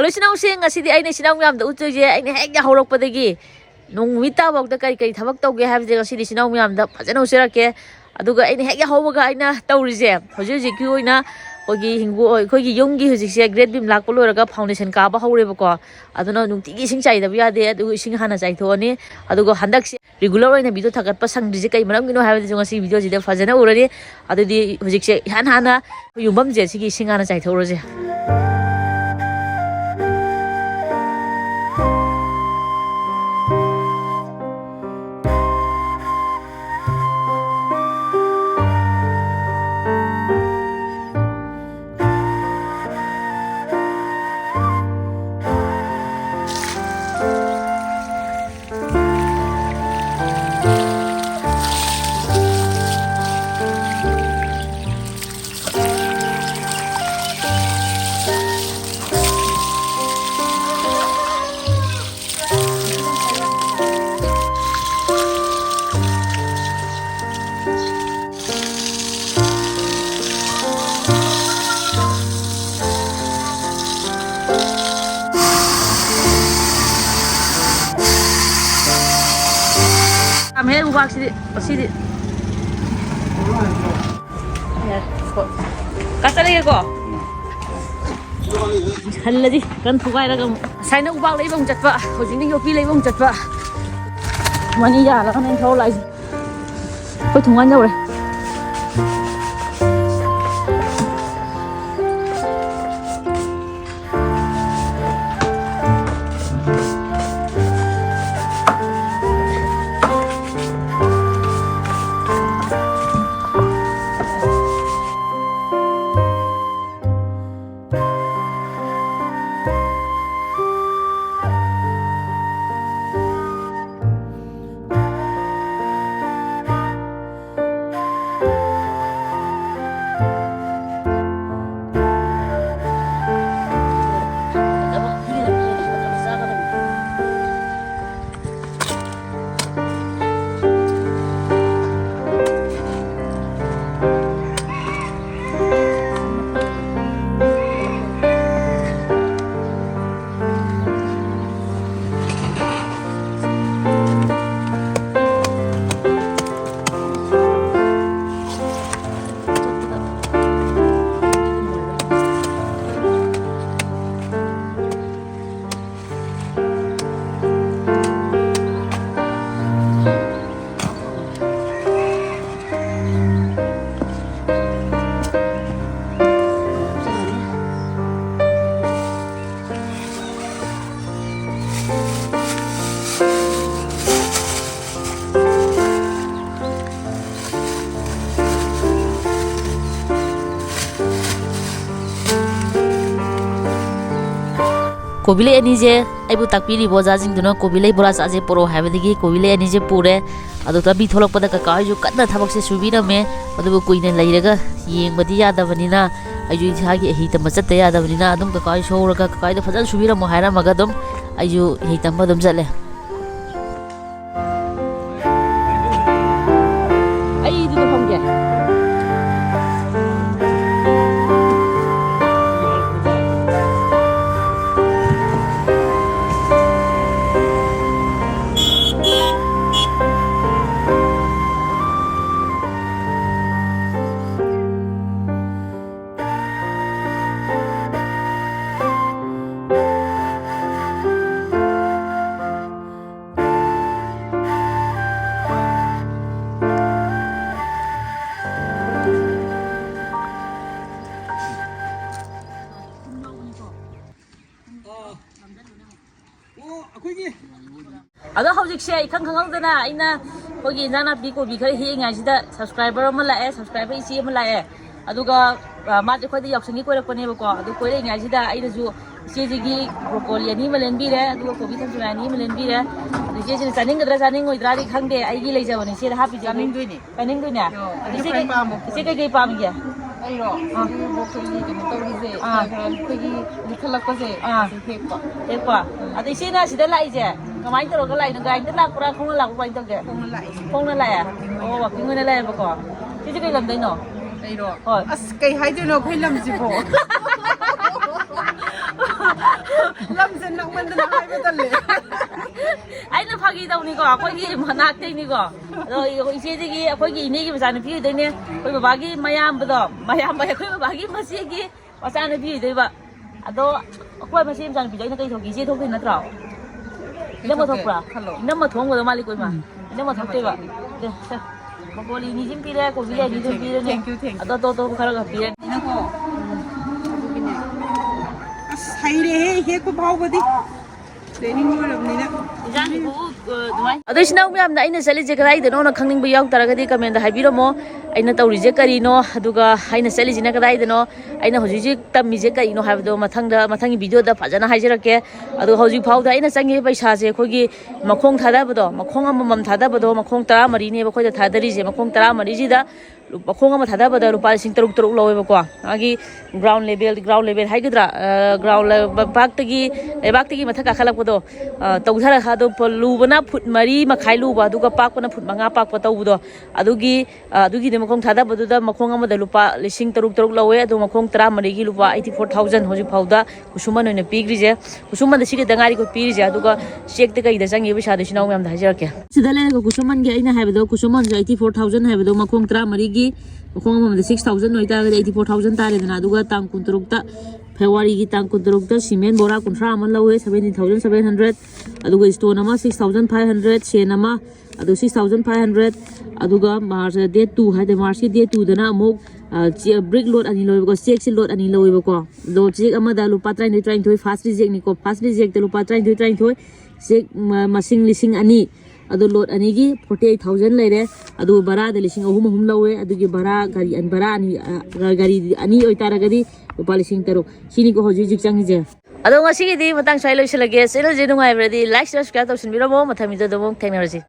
hallucination asidi aina sinau myam da utuje aina hek ya horokpadagi nungmi tabok da kai thabak tawge habje asidi sinau myam da phajana usirake aduga aina hek ya hobaga aina tawrije hoji ki oina kogi hingu kogi yonggi hojikse grade bim lakpo loraga foundation ka ba hawreba ko aduna nungtigi sing chai da biade adu sing hana chai thoni aduga handak regular oina video thagat pa sangdije kai maram gino habje ngasi video jide phajana urani adudi hojikse hana yumbam je sigi sing hana chai thoroje Hey, ubah sini. Kasar lagi kok. Hal lagi kan pukai lagi. Saya nak ubah lagi bang cepat. Kau sini yopi lagi bang cepat. Mana ya lah kan yang kau lagi. Kau tungguan jauh deh. Kobile ani je aibu takpiri boja jing duna kobile bora sa je poro habedigi kobile ani je pure adu ta bi tholok pada ka ju katna thabak se subira me adu kuina leiraga yeng badi yada banina aju jagi hi ta machat yada banina adum ka shora ka da fajan subira mo haira maga dum aju hi tamba dum jale ai du phomge Ado hojik se ikhang dana aina kogi nana bi ko bi khari hi ngai sida subscriber ma lae subscriber isi ma lae aduga ma je khoi da yaksingi ko rakone ba ko adu ko re ngai sida aina ju isi ji broccoli ani malen bi re aduga ko bi tham juna ani malen bi re adu je je saning gadra saning oi dra ri khang de ai gi lei jawani se ha bi saning dui ni ise ke pam ge ai ro broccoli ke to ri je ko gi likhalak ko je thekpa adu ise na sida lai je kamai taro ka lai na gai ta lak pura khong lak pa intang ke khong na lai oh wa king na lai ba ko ti ji kai lam dai no ai ro as kai hai de no kai lam ji bo ꯂꯝꯁꯦ ꯅꯛꯃꯟꯗꯅ ꯍꯥꯏꯕ ꯇꯜꯂꯦ ꯑꯩꯅ ꯐꯥꯒꯤ ꯇꯧꯅꯤꯀꯣ ꯑꯩꯈꯣꯏꯒꯤ ꯃꯅꯥꯛꯇꯩꯅꯤꯀꯣ ꯑꯗꯣ ꯏꯆꯦꯗꯒꯤ ꯑꯩꯈꯣꯏꯒꯤ ꯏꯅꯦꯒꯤ ꯃꯆꯥꯅꯨꯄꯤ ꯑꯣꯏꯗꯣꯏꯅꯦ ꯑꯩꯈꯣꯏ ꯕꯕꯥꯒꯤ ꯃꯌꯥꯝꯕꯗꯣ ꯑꯩꯈꯣꯏ ꯕꯕꯥꯒꯤ ꯃꯆꯦꯒꯤ ꯃꯆꯥꯅꯨꯄꯤ ꯑꯣꯏꯗꯣꯏꯕ ꯑꯗꯣ ꯑꯩꯈꯣꯏ ꯃꯆꯦ ꯃꯆꯥꯅꯨꯄꯤꯗꯣ ꯑꯩꯅ ꯀꯩ ꯊꯣꯛꯀꯦ ꯏꯆꯦ ꯊꯣꯛꯇꯣꯏ ꯅꯠꯇ꯭ꯔꯣ 이놈아 덮어라. 이놈아 더운 거도 말릴 거야. 이놈아 덮대봐. 네, 자. 먹고리 니좀 비례, 고기에 니좀 비례네. 또 가라가 비례. 사이래 해고 바오거디. 트레이닝 어렵니나. ꯑꯗꯣ ꯏꯆꯤꯟ ꯏꯅꯥꯎ ꯃꯌꯥꯝꯅ ꯑꯩꯅ ꯆꯠꯂꯤꯁꯦ ꯀꯗꯥꯏꯗꯅꯣꯅ ꯈꯪꯅꯤꯡꯕ ꯌꯥꯎ ꯇꯥꯔꯒꯗꯤ ꯀꯃꯦꯟꯗ ꯍꯥꯏꯕꯤꯔꯝꯃꯣ ꯑꯩꯅ ꯇꯧꯔꯤꯁꯦ ꯀꯔꯤꯅꯣ ꯑꯗꯨꯒ ꯑꯩꯅ ꯆꯠꯂꯤꯁꯤꯅ ꯀꯗꯥꯏꯗꯅꯣ ꯑꯩꯅ ꯍꯧꯖꯤꯛ ꯍꯧꯖꯤꯛ ꯇꯝꯃꯤꯁꯦ ꯀꯔꯤꯅꯣ ꯍꯥꯏꯕꯗꯣ ꯃꯊꯪꯒꯤ ꯚꯤꯗꯤꯑꯣꯗ ꯐꯖꯅ ꯍꯥꯏꯖꯔꯛꯀꯦ ꯑꯗꯣ ꯍꯧꯖꯤꯛ ꯐꯥꯎꯗ ꯑꯩꯅ ꯆꯪꯉꯤꯕ ꯄꯩꯁꯥꯁꯦ ꯑꯩꯈꯣꯏꯒꯤ ꯃꯈꯣꯡ ꯊꯥꯗꯕꯗꯣ ꯃꯈꯣꯡ ꯑꯃꯃꯝ ꯊꯥꯗꯕꯗꯣ ꯃꯈꯣꯡ 14ꯅꯦꯕ ꯑꯩꯈꯣꯏꯗ ꯊꯥꯗꯔꯤꯁꯦ ꯃꯈꯣꯡ 14ꯁꯤꯗ ꯃꯈꯣꯡ ꯑꯃ ꯊꯥꯗꯕꯗ ꯂꯨꯄꯥ ꯂꯤꯁꯤꯡ 6 ꯂꯧꯋꯦꯕꯀꯣ ꯃꯥꯒꯤ ꯒ꯭ꯔꯥꯎꯟ ꯂꯦꯚꯦꯜ ꯍꯥꯏꯒꯗ꯭ꯔꯥ ꯂꯩꯕꯥꯛꯇꯒꯤ ꯃꯊꯛ ꯀꯥꯈꯠꯂꯛꯄꯗꯣ ꯇꯧꯊꯔꯒ ꯑꯗꯣ ꯂꯨꯕꯅ ꯐꯨꯠ 4.5 ꯂꯨꯕ ꯑꯗꯨꯒ ꯄꯥꯛꯄꯅ ꯐꯨꯠ 5 ꯄꯥꯛꯄ ꯇꯧꯕꯗꯣ ꯑꯗꯨꯒꯤꯗꯤ ꯃꯈꯣꯡ ꯊꯥꯗꯕꯗꯨꯗꯃꯈꯣꯡ ꯑꯃꯗ ꯂꯨꯄꯥ ꯂꯤꯁꯤꯡ 6 ꯂꯧꯋꯦ ꯑꯗꯣ ꯃꯈꯣꯡ 14ꯒꯤ ꯂꯨꯄꯥ 84,000 ꯍꯧꯖꯤꯛ ꯐꯥꯎꯗ ꯈꯨꯠꯁꯨꯃꯟ ꯑꯣꯏꯅ ꯄꯤꯈ꯭ꯔꯤꯁꯦ ꯈꯨꯠꯁꯨꯃꯟꯗ ꯁꯤꯒꯤꯗ ꯉꯥꯏꯔꯤ ꯄꯤꯔꯤꯁꯦ ꯑꯗꯨꯒ ꯆꯦꯛꯇ ꯀꯩꯗ ꯆꯪꯉꯤꯕ ꯄꯩꯁꯥꯗꯣ ꯏꯆꯤꯟ ꯏꯅꯥꯎ ꯃꯌꯥꯝꯗ ꯍꯥꯏꯖꯔꯛꯀꯦ ꯁꯤꯗ ꯂꯩꯔꯒ ꯈꯨꯠꯁꯨꯃꯟꯒꯤ ꯑꯩꯅ ꯍꯥꯏꯕꯗꯣ ꯈꯨꯠꯁꯨꯃꯟꯁꯨ 84,000 ꯍꯥꯏꯕꯗꯣ ꯃꯈꯣꯡ 14ꯒꯤ ꯃꯈꯣꯡ ꯑꯃꯃꯝꯗ 6,000 ꯑꯣꯏꯇꯥꯔꯒꯗꯤ 84,000 ꯇꯥꯔꯦꯗꯅ ꯑꯗꯨꯒ ꯇꯥꯡ 16ꯇ ꯐꯦꯕꯋꯥꯔꯤꯒꯤ ꯇꯥꯡ 16ꯇ ꯁꯤꯃꯦꯟ ꯕꯣꯔꯥ 30 ꯑꯃ ꯂꯧꯋꯦ 17,700 ꯑꯗꯨꯒ ꯁ꯭ꯇꯣꯟ ꯑꯃ 6,500 ꯁꯦꯟ ꯑꯃ ꯑꯗꯨ 6,500 ꯑꯗꯨꯒ ꯃꯥꯔꯆ ꯗꯦꯠ 2 ꯍꯥꯏꯗꯤ ꯃꯥꯔꯆꯀꯤ ꯗꯦꯠ 2ꯗꯅ ꯑꯃꯨꯛ ꯕ꯭ꯔꯤꯛ ꯂꯣꯠ 2 ꯂꯧꯋꯦꯕꯀꯣ ꯆꯦꯛꯁꯤ ꯂꯣꯠ 2 ꯂꯧꯋꯦꯕꯀꯣ ꯂꯣꯠ ꯆꯦꯛ ꯑꯃꯗ ꯂꯨꯄꯥ 33 ꯐꯥꯁꯠ ꯔꯤꯖꯦꯛꯅꯤꯀꯣ ꯐꯥꯁꯠ ꯔꯤꯖꯦꯛꯇ ꯂꯨꯄꯥ 33 ꯆꯦꯛ ꯃꯁꯤꯡ 2,000 ꯑꯗꯣ ꯂꯣꯠ 2ꯒꯤ 48,000 ꯂꯩꯔꯦ ꯑꯗꯨꯒ ꯕꯔꯥꯗ 3,000 ꯂꯧꯋꯦ ꯑꯗꯨꯒꯤ ꯕꯔꯥ ꯒꯥꯔꯤ 2 ꯑꯣꯏꯇꯥꯔꯒꯗꯤ ꯂꯨꯄꯥ 3,000 ꯁꯤꯅꯤꯀꯣ ꯍꯧꯖꯤꯛ ꯆꯪꯉꯤꯁꯦ ꯑꯗꯣ ꯉꯁꯤꯒꯤꯗꯤ ꯃꯇꯥꯡ ꯁ꯭ꯋꯥꯏ ꯂꯣꯏꯁꯤꯜꯂꯒꯦ ꯆꯦꯅꯦꯜꯁꯦ ꯅꯨꯡꯉꯥꯏꯕꯔꯗꯤ ꯂꯥꯏꯛ ꯁꯕꯁꯀ꯭ꯔꯥꯏꯕ ꯇꯧꯁꯤꯟꯕꯤꯔꯝꯃꯣ ꯃꯊꯪ ꯚꯤꯗꯤꯑꯣꯗ ꯑꯃꯨꯛ ꯊꯦꯡꯅꯔꯁꯤ